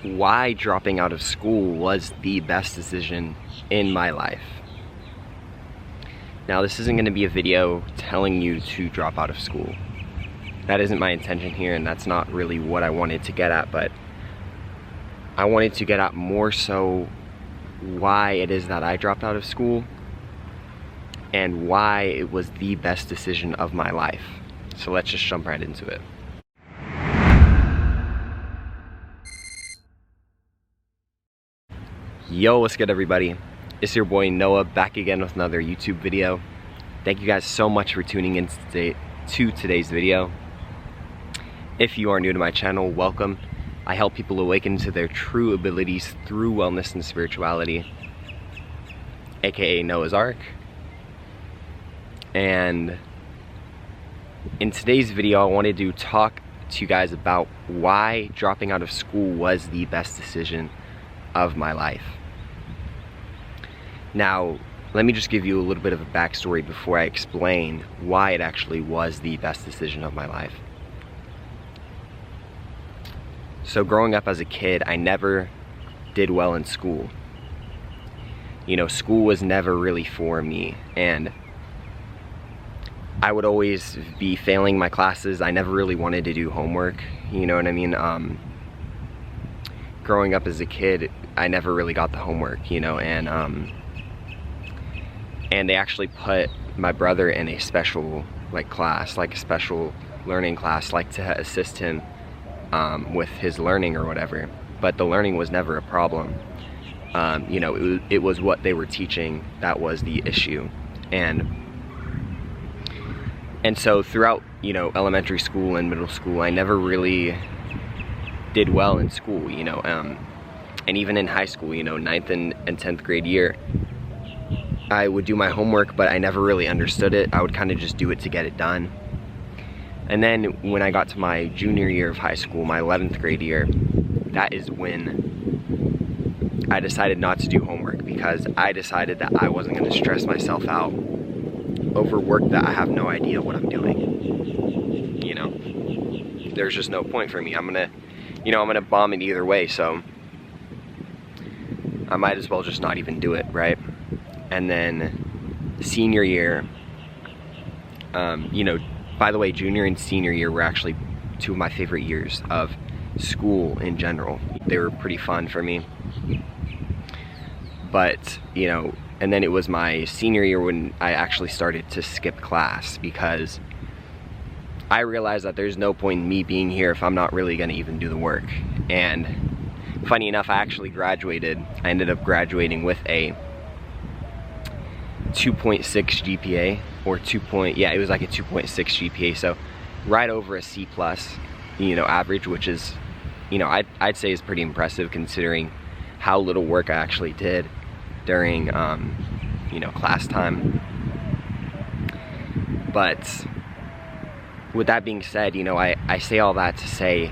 why dropping out of school was the best decision in my life. Now, this isn't going to be a video telling you to drop out of school. That isn't my intention here, and that's not really what I wanted to get at, but I wanted to get at more so why it is that I dropped out of school and why it was the best decision of my life. So let's just jump right into it. Yo, what's good everybody? It's your boy Noah back again with another YouTube video. Thank you guys so much for tuning in to today's video. If you are new to my channel, welcome. I help people awaken to their true abilities through wellness and spirituality, aka Noah's Ark. And in today's video, I wanted to talk to you guys about why dropping out of school was the best decision of my life. Now, let me just give you a little bit of a backstory before I explain why it actually was the best decision of my life. So growing up as a kid, I never did well in school. You know, school was never really for me, and I would always be failing my classes. I never really wanted to do homework, you know what I mean? Growing up as a kid, I never really got the homework, you know, and they actually put my brother in a special class, like a special learning class, like to assist him with his learning or whatever. But the learning was never a problem. You know, it was what they were teaching that was the issue. And so throughout, you know, elementary school and middle school, I never really did well in school, you know, and even in high school, you know, 9th and 10th grade year, I would do my homework, but I never really understood it. I would kind of just do it to get it done. And then when I got to my junior year of high school, my 11th grade year, that is when I decided not to do homework, because I decided that I wasn't going to stress myself out over work that I have no idea what I'm doing. You know, there's just no point for me. I'm gonna bomb it either way, so I might as well just not even do it, right? And then senior year, you know, by the way, junior and senior year were actually two of my favorite years of school in general. They were pretty fun for me. But, you know, and then it was my senior year when I actually started to skip class, because I realized that there's no point in me being here if I'm not really gonna even do the work. And funny enough, I actually graduated. I ended up graduating with a 2.6 GPA, or it was like a 2.6 GPA, so right over a C+, you know, average, which is, you know, I'd say is pretty impressive considering how little work I actually did during, you know, class time. But with that being said, you know, I say all that to say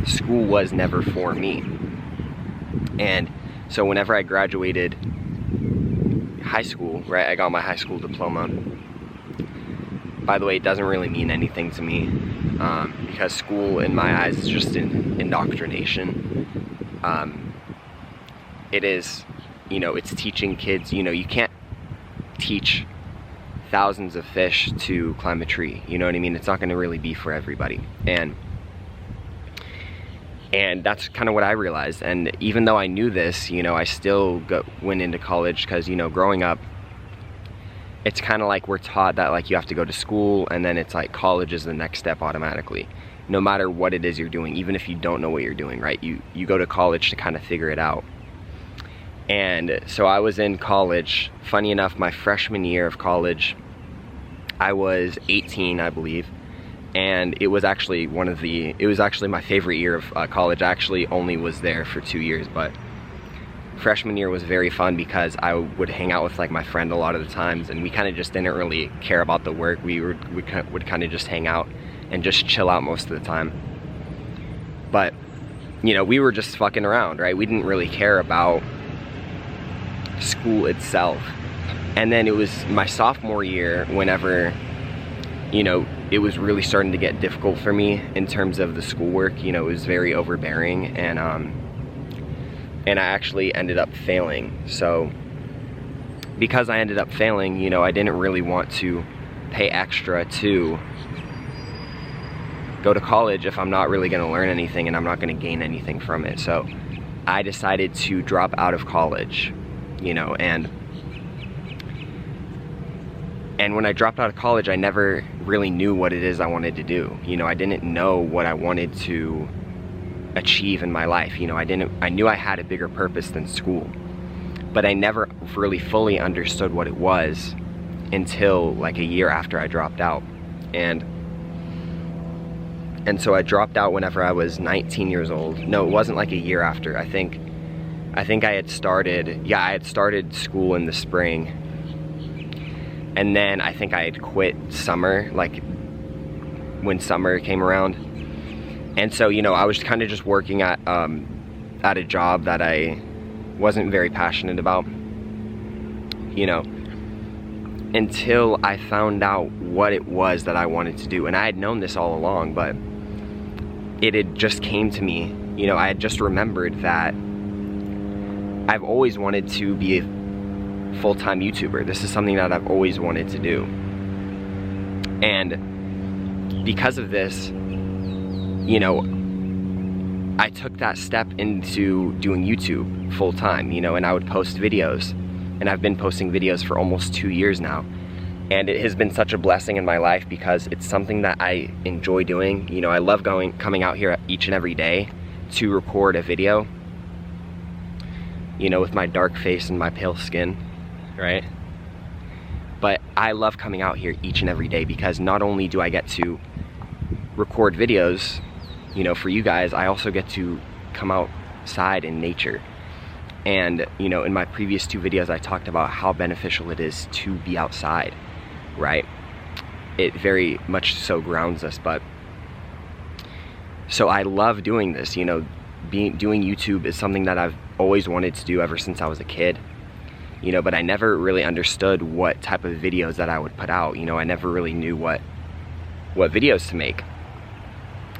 school was never for me. And so whenever I graduated high school, right, I got my high school diploma. By the way, it doesn't really mean anything to me, because school in my eyes is just an indoctrination. It is, you know, it's teaching kids, you know, you can't teach thousands of fish to climb a tree, you know what I mean? It's not going to really be for everybody. And that's kind of what I realized. And even though I knew this, you know, I still went into college, because, you know, growing up, it's kind of like we're taught that, like, you have to go to school, and then it's like college is the next step automatically, no matter what it is you're doing. Even if you don't know what you're doing, right, you go to college to kind of figure it out. And so I was in college. Funny enough, my freshman year of college, I was 18, I believe. And it was actually my favorite year of college. I actually only was there for 2 years, but freshman year was very fun because I would hang out with, like, my friend a lot of the times, and we kind of just didn't really care about the work. We would kind of just hang out and just chill out most of the time. But, you know, we were just fucking around, right? We didn't really care about school itself. And then it was my sophomore year whenever, you know, it was really starting to get difficult for me in terms of the schoolwork. You know, it was very overbearing, and and I actually ended up failing. So because I ended up failing, you know, I didn't really want to pay extra to go to college if I'm not really going to learn anything and I'm not going to gain anything from it. So I decided to drop out of college, you know, and when I dropped out of college, I never really knew what it is I wanted to do. You know, I didn't know what I wanted to achieve in my life. You know, I knew I had a bigger purpose than school, but I never really fully understood what it was until like a year after I dropped out. And so I dropped out whenever I was 19 years old. No, it wasn't like a year after. I think I had started school in the spring. And then I think I had quit summer, like when summer came around. And so, you know, I was kind of just working at a job that I wasn't very passionate about, you know, until I found out what it was that I wanted to do. And I had known this all along, but it had just came to me, you know, I had just remembered that I've always wanted to be a full-time YouTuber. This is something that I've always wanted to do. And because of this, you know, I took that step into doing YouTube full-time, you know, and I would post videos. And I've been posting videos for almost 2 years now. And it has been such a blessing in my life because it's something that I enjoy doing. You know, I love coming out here each and every day to record a video, you know, with my dark face and my pale skin, right? But I love coming out here each and every day because not only do I get to record videos, you know, for you guys, I also get to come outside in nature. And, you know, in my previous 2 videos, I talked about how beneficial it is to be outside, right? It very much so grounds us, but so I love doing this, you know, doing YouTube is something that I've always wanted to do ever since I was a kid, you know, but I never really understood what type of videos that I would put out. You know, I never really knew what videos to make.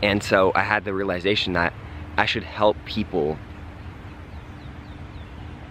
And so I had the realization that I should help people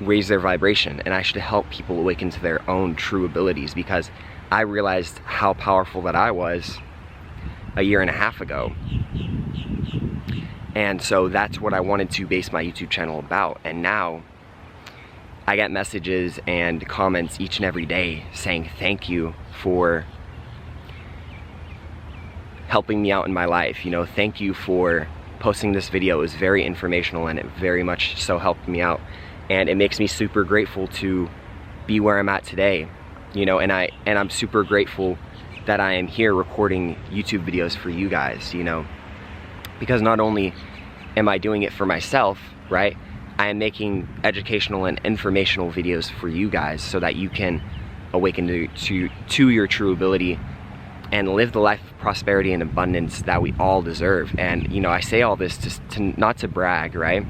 raise their vibration, and I should help people awaken to their own true abilities, because I realized how powerful that I was a year and a half ago. And so that's what I wanted to base my YouTube channel about. And now I get messages and comments each and every day saying thank you for helping me out in my life. You know, thank you for posting this video. It was very informational and it very much so helped me out. And it makes me super grateful to be where I'm at today. You know, and I'm super grateful that I am here recording YouTube videos for you guys, you know, because not only am I doing it for myself, right? I am making educational and informational videos for you guys so that you can awaken to your true ability and live the life of prosperity and abundance that we all deserve. And, you know, I say all this to not to brag, right?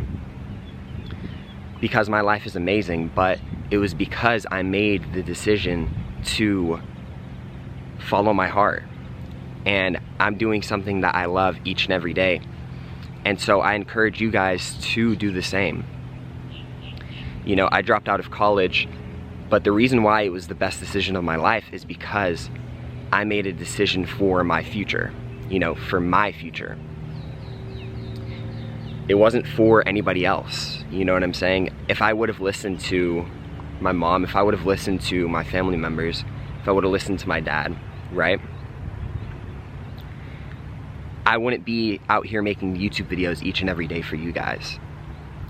Because my life is amazing, but it was because I made the decision to follow my heart. And I'm doing something that I love each and every day. And so I encourage you guys to do the same. You know, I dropped out of college, but the reason why it was the best decision of my life is because I made a decision for my future, you know, for my future. It wasn't for anybody else, you know what I'm saying? If I would have listened to my mom, if I would have listened to my family members, if I would have listened to my dad, right? I wouldn't be out here making YouTube videos each and every day for you guys.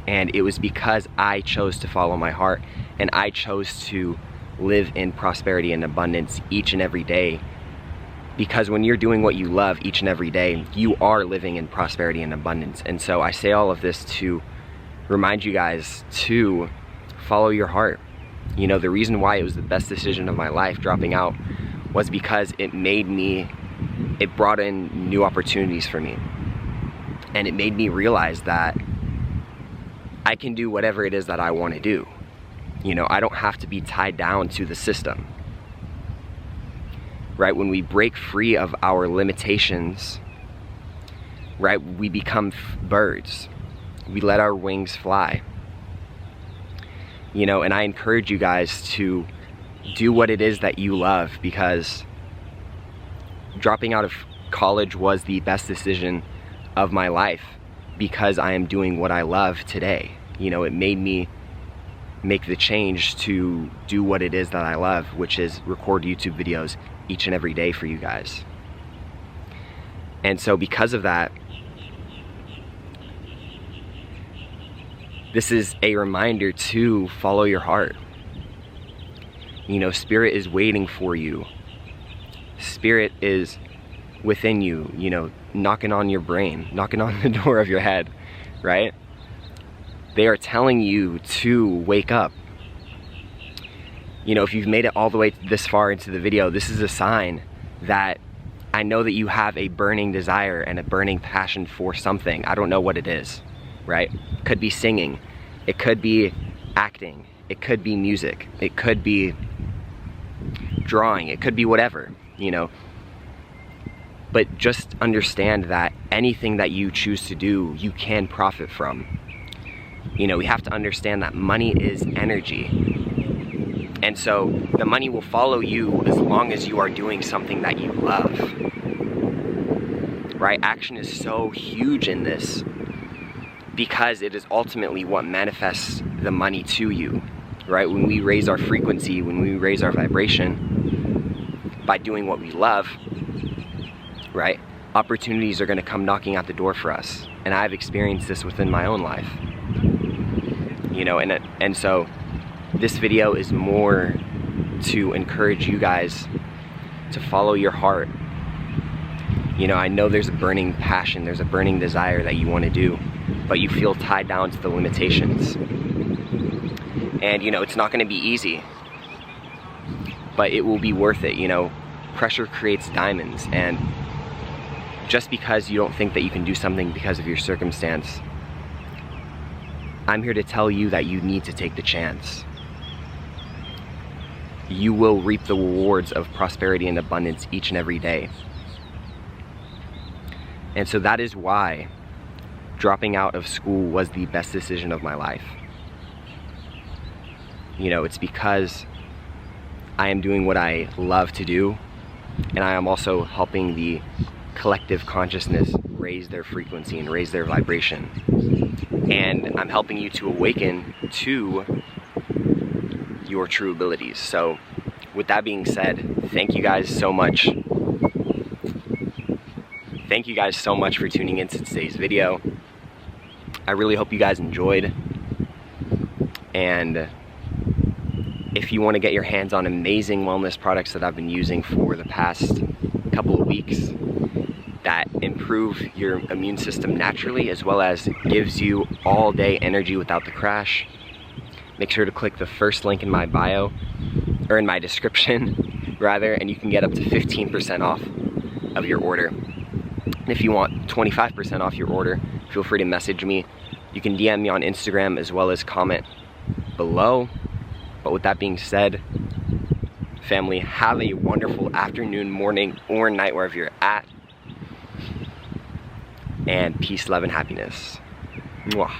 And it was because I chose to follow my heart, and I chose to live in prosperity and abundance each and every day. Because when you're doing what you love each and every day, you are living in prosperity and abundance. And so I say all of this to remind you guys to follow your heart. You know, the reason why it was the best decision of my life dropping out was because it brought in new opportunities for me. And it made me realize that I can do whatever it is that I want to do. You know, I don't have to be tied down to the system. Right? When we break free of our limitations, right, we become birds. We let our wings fly. You know, and I encourage you guys to do what it is that you love, because dropping out of college was the best decision of my life, because I am doing what I love today. You know, it made me make the change to do what it is that I love, which is record YouTube videos each and every day for you guys. And so because of that, this is a reminder to follow your heart. You know, Spirit is waiting for you. Spirit is within you, you know, knocking on your brain, knocking on the door of your head, right? They are telling you to wake up. You know, if you've made it all the way this far into the video, this is a sign that I know that you have a burning desire and a burning passion for something. I don't know what it is, right? It could be singing, it could be acting, it could be music, it could be drawing, it could be whatever, you know. But just understand that anything that you choose to do, you can profit from. You know, we have to understand that money is energy. And so the money will follow you as long as you are doing something that you love. Right? Action is so huge in this, because it is ultimately what manifests the money to you. Right? When we raise our frequency, when we raise our vibration by doing what we love, right? Opportunities are going to come knocking at the door for us. And I've experienced this within my own life. You know, and so this video is more to encourage you guys to follow your heart. You know, I know there's a burning passion, there's a burning desire that you want to do, but you feel tied down to the limitations. And you know, it's not going to be easy, but it will be worth it. You know, pressure creates diamonds, and just because you don't think that you can do something because of your circumstance, I'm here to tell you that you need to take the chance. You will reap the rewards of prosperity and abundance each and every day. And so that is why dropping out of school was the best decision of my life. You know, it's because I am doing what I love to do, and I am also helping the collective consciousness raise their frequency and raise their vibration. And I'm helping you to awaken to your true abilities. So with that being said, thank you guys so much. Thank you guys so much for tuning into today's video. I really hope you guys enjoyed. And if you want to get your hands on amazing wellness products that I've been using for the past couple of weeks that improve your immune system naturally, as well as gives you all day energy without the crash, make sure to click the first link in my bio, or in my description rather, and you can get up to 15% off of your order. And if you want 25% off your order, feel free to message me. You can DM me on Instagram as well as comment below. But with that being said, family, have a wonderful afternoon, morning, or night wherever you're at. And peace, love, and happiness. Mwah.